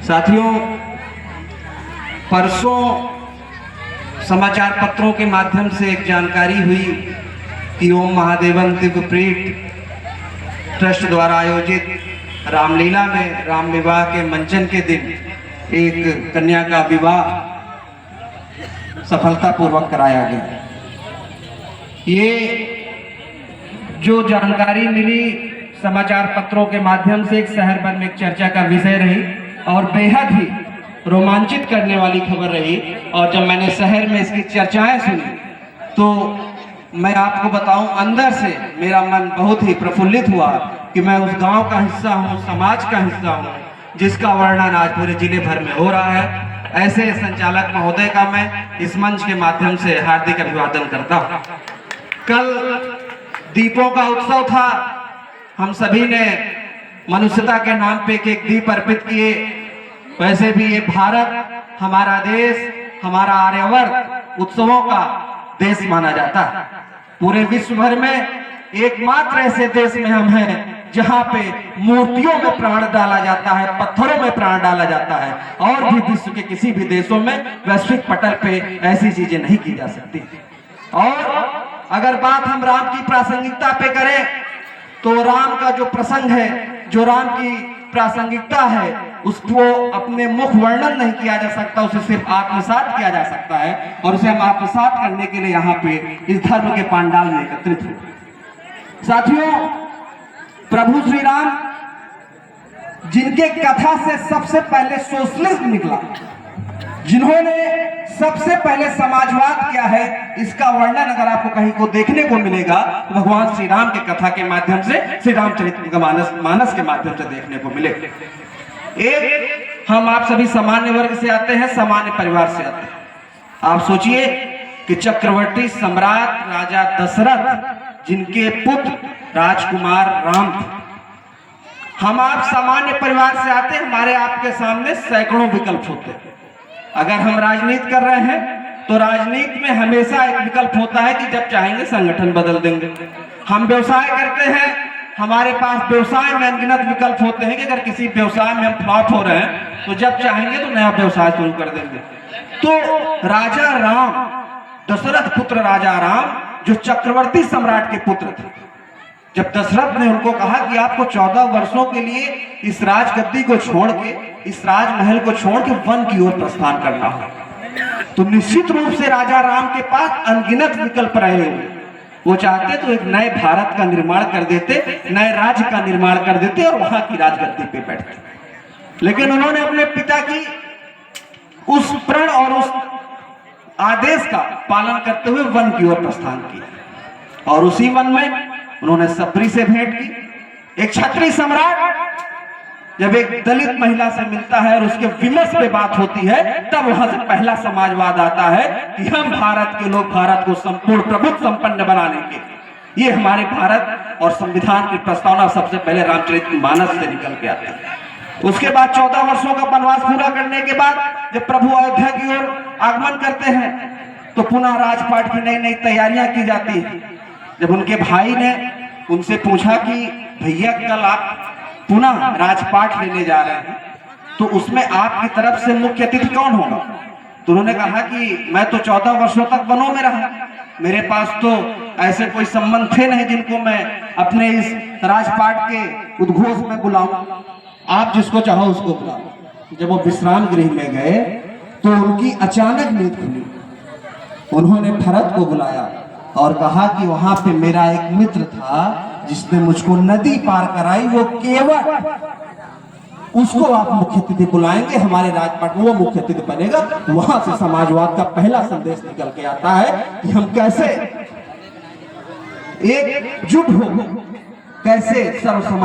साथियों, परसों समाचार पत्रों के माध्यम से एक जानकारी हुई कि ओम महादेवन दिव्यपीठ ट्रस्ट द्वारा आयोजित रामलीला में राम विवाह के मंचन के दिन एक कन्या का विवाह सफलतापूर्वक कराया गया। ये जो जानकारी मिली समाचार पत्रों के माध्यम से एक शहर भर में एक चर्चा का विषय रही और बेहद ही रोमांचित करने वाली खबर रही। और जब मैंने शहर में इसकी चर्चाएं सुनी तो मैं आपको बताऊं, अंदर से मेरा मन बहुत ही प्रफुल्लित हुआ कि मैं उस गांव का हिस्सा हूं, समाज का हिस्सा हूं, जिसका वर्णन आज पूरे जिले भर में हो रहा है। ऐसे संचालक महोदय का मैं इस मंच के माध्यम से हार्दिक अभिवादन करता हूं। कल दीपों का उत्सव था। हम सभी ने मनुष्यता के नाम पे एक दीप अर्पित किए। वैसे भी ये भारत, हमारा देश, हमारा आर्यवर्त उत्सवों का देश माना जाता है। पूरे विश्व भर में एकमात्र ऐसे देश में हम हैं जहां पे मूर्तियों में प्राण डाला जाता है, पत्थरों में प्राण डाला जाता है, और भी विश्व के किसी भी देशों में वैश्विक पटल पे ऐसी चीजें नहीं की जा सकती। और अगर बात हम राम की प्रासंगिकता पे करें तो राम का जो प्रसंग है, जो राम की प्रासंगिकता है, उसको अपने मुख वर्णन नहीं किया जा सकता, उसे सिर्फ आत्मसात किया जा सकता है। और उसे हम आत्मसात करने के लिए यहाँ पे इस धर्म के पांडाल में एकत्रित हुए। साथियों, प्रभु श्री राम जिनके कथा से सबसे पहले सोशलिज्म निकला, जिन्होंने सबसे पहले समाजवाद किया है, इसका वर्णन अगर आपको कहीं को देखने को मिलेगा तो भगवान श्री राम के कथा के माध्यम से, श्री रामचरितमानस के माध्यम से देखने को मिलेगा। एक, हम आप सभी सामान्य वर्ग से आते हैं, सामान्य परिवार से आते हैं। आप सोचिए कि चक्रवर्ती सम्राट राजा दशरथ, जिनके पुत्र राजकुमार राम थे। हम आप सामान्य परिवार से आते हैं, हमारे आपके सामने सैकड़ों विकल्प होते हैं। अगर हम राजनीति कर रहे हैं तो राजनीति में हमेशा एक विकल्प होता है कि जब चाहेंगे संगठन बदल देंगे। हम व्यवसाय करते हैं, हमारे पास व्यवसाय में अनगिनत विकल्प होते हैं कि अगर किसी व्यवसाय में हम फ्लॉप हो रहे हैं तो जब चाहेंगे तो नया व्यवसाय शुरू कर देंगे। तो राजा राम, दशरथ पुत्र राजा राम, जो चक्रवर्ती सम्राट के पुत्र थे, जब दशरथ ने उनको कहा कि आपको 14 वर्षों के लिए इस राजगद्दी को छोड़ के, इस राजमहल को छोड़ के वन की ओर प्रस्थान करना हो, तो निश्चित रूप से राजा राम के पास अनगिनत विकल्प रहे हुए। वो चाहते तो एक नए भारत का निर्माण कर देते, नए राज्य का निर्माण कर देते और वहां की राजगद्दी पे बैठते। लेकिन उन्होंने अपने पिता की उस प्रण और उस आदेश का पालन करते हुए वन की ओर प्रस्थान किया। और उसी वन में उन्होंने सबरी से भेंट की। एक क्षत्रिय सम्राट जब एक दलित महिला से मिलता है और उसके विमर्श पे बात होती है, तब वहां से पहला समाजवाद आता है कि हम भारत के लोग भारत को संपूर्ण प्रभुत्व संपन्न बनाने के, ये हमारे भारत और संविधान की प्रस्तावना सबसे पहले रामचरितमानस से निकल के आती है। उसके बाद 14 वर्षों का वनवास पूरा करने के बाद जब प्रभु अयोध्या की ओर आगमन करते हैं तो पुनः राजपाट की नई नई तैयारियां की जाती है। जब उनके भाई ने उनसे पूछा कि भैया कल आप पुनः राजपाट लेने जा रहे हैं तो उसमें आपकी तरफ से मुख्य अतिथि कौन होगा, तो उन्होंने कहा कि मैं तो 14 वर्षों तक वनों में रहा, मेरे पास तो ऐसे कोई संबंध थे नहीं जिनको मैं अपने इस राजपाट के उद्घोष में बुलाऊं, आप जिसको चाहो उसको बुलाओ। जब वो विश्राम गृह में गए तो उनकी अचानक नींद खुली। उन्होंने भरत को बुलाया और कहा कि वहां पे मेरा एक मित्र था जिसने मुझको नदी पार कराई, वो केवट, उसको आप मुख्य अतिथि बुलाएंगे हमारे राजपाट में, वो मुख्य अतिथि बनेगा। वहां से समाजवाद का पहला संदेश निकल के आता है कि हम कैसे एकजुट हो, कैसे सर्व समाज